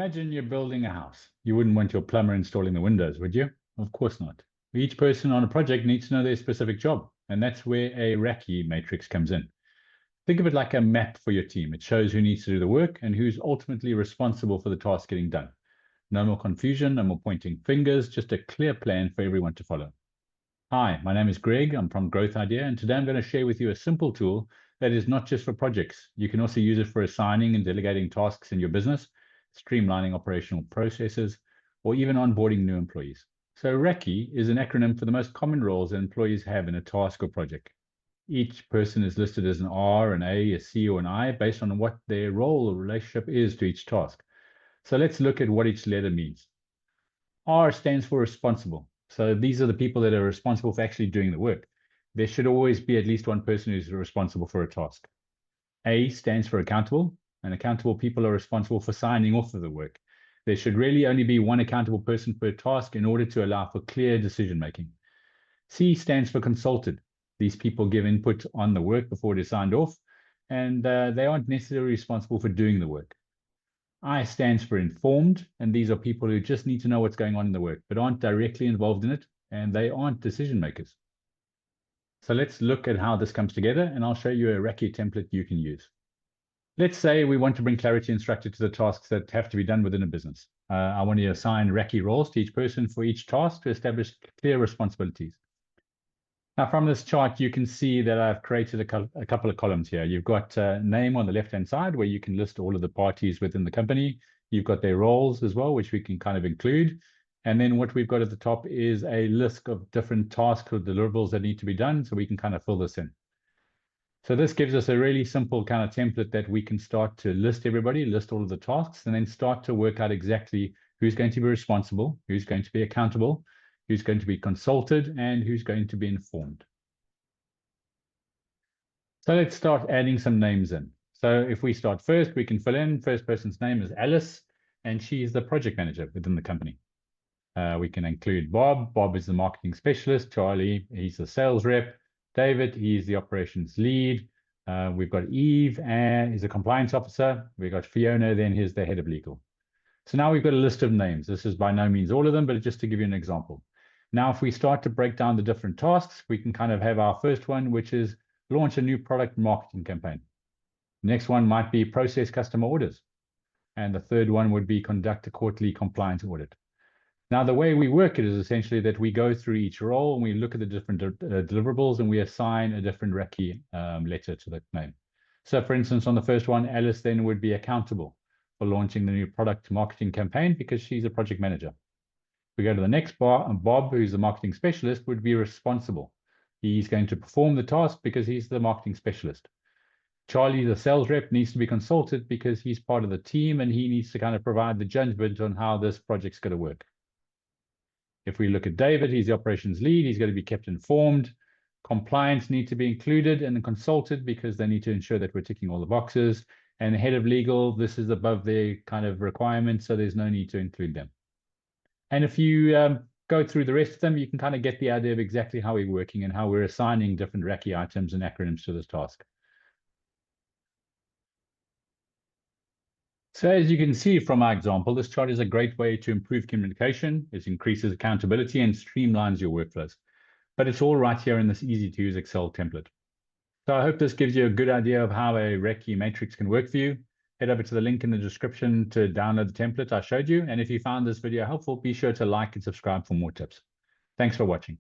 Imagine you're building a house. You wouldn't want your plumber installing the windows, would you? Of course not. Each person on a project needs to know their specific job, and that's where a Raki matrix comes in. Think of it like a map for your team. It shows who needs to do the work and who's ultimately responsible for the task getting done. No more confusion, no more pointing fingers, just a clear plan for everyone to follow. Hi, my name is Greg. I'm from Growth Idea, and today I'm going to share with you a simple tool that is not just for projects. You can also use it for assigning and delegating tasks in your business, streamlining operational processes, or even onboarding new employees. So Raki is an acronym for the most common roles that employees have in a task or project. Each person is listed as an R, an A, a C, or an I based on what their role or relationship is to each task. So let's look at what each letter means. R stands for responsible. So these are the people that are responsible for actually doing the work. There should always be at least one person who's responsible for a task. A stands for accountable, and accountable people are responsible for signing off of the work. There should really only be one accountable person per task in order to allow for clear decision making. C stands for consulted. These people give input on the work before it is signed off, and they aren't necessarily responsible for doing the work. I stands for informed, and these are people who just need to know what's going on in the work, but aren't directly involved in it, and they aren't decision makers. So let's look at how this comes together, and I'll show you a Raki template you can use. Let's say we want to bring clarity and structure to the tasks that have to be done within a business. I want to assign Raki roles to each person for each task to establish clear responsibilities. Now, from this chart, you can see that I've created a couple of columns here. You've got name on the left-hand side, where you can list all of the parties within the company. You've got their roles as well, which we can kind of include. And then what we've got at the top is a list of different tasks or deliverables that need to be done, so we can kind of fill this in. So this gives us a really simple kind of template that we can start to list everybody, list all of the tasks, and then start to work out exactly who's going to be responsible, who's going to be accountable, who's going to be consulted, and who's going to be informed. So let's start adding some names in. So if we start first, we can fill in first person's name is Alice, and she's the project manager within the company. We can include Bob. Bob is the marketing specialist. Charlie, he's the sales rep. David, he's the operations lead. We've got Eve, and he's a compliance officer. We've got Fiona, then he's the head of legal. So now we've got a list of names. This is by no means all of them, but just to give you an example. Now, if we start to break down the different tasks, we can kind of have our first one, which is launch a new product marketing campaign. The next one might be process customer orders. And the third one would be conduct a quarterly compliance audit. Now, the way we work it is essentially that we go through each role and we look at the different deliverables and we assign a different Raki letter to the name. So for instance, on the first one, Alice then would be accountable for launching the new product marketing campaign because she's a project manager. We go to the next Bob, who's the marketing specialist, would be responsible. He's going to perform the task because he's the marketing specialist. Charlie, the sales rep, needs to be consulted because he's part of the team and he needs to kind of provide the judgment on how this project's going to work. If we look at David, he's the operations lead. He's going to be kept informed. Compliance need to be included and consulted because they need to ensure that we're ticking all the boxes. And the head of legal, this is above their kind of requirements, so there's no need to include them. And if you go through the rest of them, you can kind of get the idea of exactly how we're working and how we're assigning different Raki items and acronyms to this task. So as you can see from our example, this chart is a great way to improve communication. It increases accountability and streamlines your workflows. But it's all right here in this easy-to-use Excel template. So I hope this gives you a good idea of how a Raki matrix can work for you. Head over to the link in the description to download the template I showed you. And if you found this video helpful, be sure to like and subscribe for more tips. Thanks for watching.